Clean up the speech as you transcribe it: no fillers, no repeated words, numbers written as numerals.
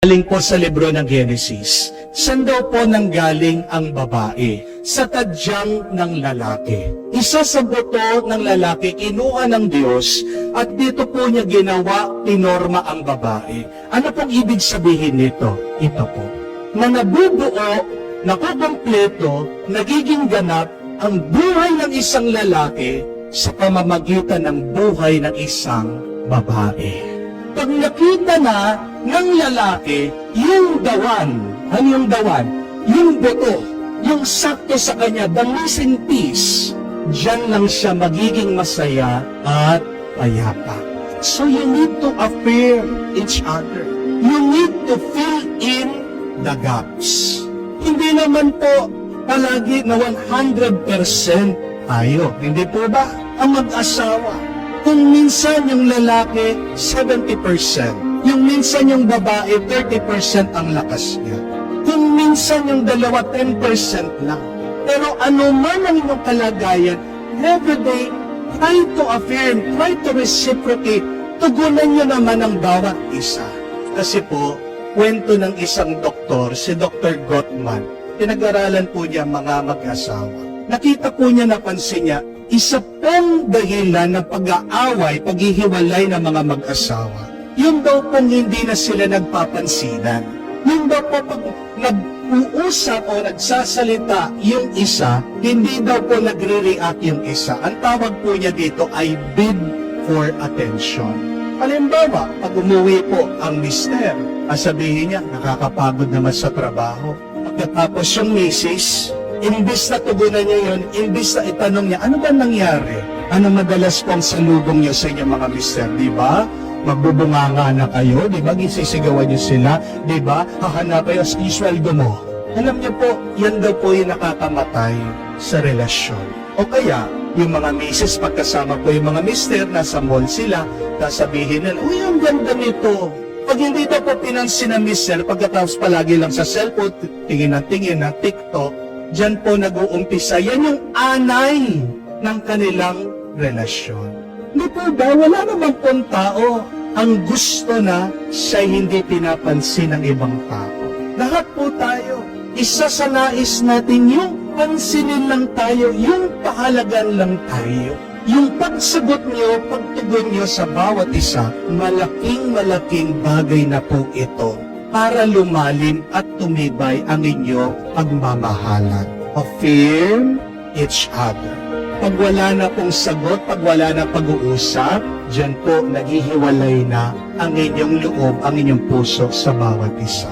Galing po sa libro ng Genesis, saan daw po nanggaling ang babae? Sa tadyang ng lalaki. Isa sa buto ng lalaki, kinuha ng Diyos, at dito po niya ginawa, tinorma ang babae. Ano pong ibig sabihin nito? Ito po. Na nabubuo, nakukumpleto, nagiging ganap ang buhay ng isang lalaki sa pamamagitan ng buhay ng isang babae. Pag nakita na ng lalaki, yung dawan, ano yung dawan? Yung buto, yung sakto sa kanya, the missing piece, diyan lang siya magiging masaya at payapa. So you need to affirm each other. You need to fill in the gaps. Hindi naman po palagi na 100% tayo. Hindi po ba? Ang mag-asawa, kung minsan yung lalaki 70%, yung minsan yung babae 30% ang lakas niya. Kung minsan yung dalawa 10% lang. Pero ano man ang inyong kalagayan, everyday, try to affirm, try to reciprocate. Tugunan nyo naman ang bawat isa. Kasi po, kwento ng isang doktor, si Dr. Gottman, pinag-aralan po niya mga mag-asawa. Nakita po niya, napansin niya, isa pong dahilan ng pag-aaway, paghihiwalay ng mga mag-asawa, yung daw pong hindi na sila nagpapansinan. Yung daw po pag nag-uusap o nagsasalita yung isa, hindi daw po nagre-react yung isa. Ang tawag po niya dito ay bid for attention. Halimbawa, pag umuwi po ang mister, sabihin niya, nakakapagod naman sa trabaho. Pagkatapos yung misis, imbis na tugunan niya yun, imbis na itanong niya, ano ba nangyari? Ano madalas pong salubong niyo sa inyong mga mister, di ba? Magbubunganga na kayo, di ba? Gisisigawan niyo sila, di ba? Hahanap kayo sa isweldo mo. Alam niyo po, yan daw po yung nakakamatay sa relasyon. O kaya, yung mga misis, pagkasama po yung mga mister, nasa mall sila, sasabihin nila, uy, ang ganda nito. Pag hindi daw po pinansin ng mister, pagkatapos palagi lang sa cellphone, tingin ng TikTok, diyan po nag-uumpisa. Yan yung anay ng kanilang relasyon. Hindi po ba? Wala naman pong tao ang gusto na siya hindi pinapansin ng ibang tao. Lahat po tayo. Isa sa nais natin yung pansinin lang tayo, yung pahalagan lang tayo. Yung pagsagot nyo, pagtugon nyo sa bawat isa, malaking bagay na po ito para lumalim at tumibay ang inyong pagmamahalan. Affirm each other. Pag wala na pong sagot, pag wala na pag-uusap, dyan po naghihiwalay na ang inyong loob, ang inyong puso sa bawat isa.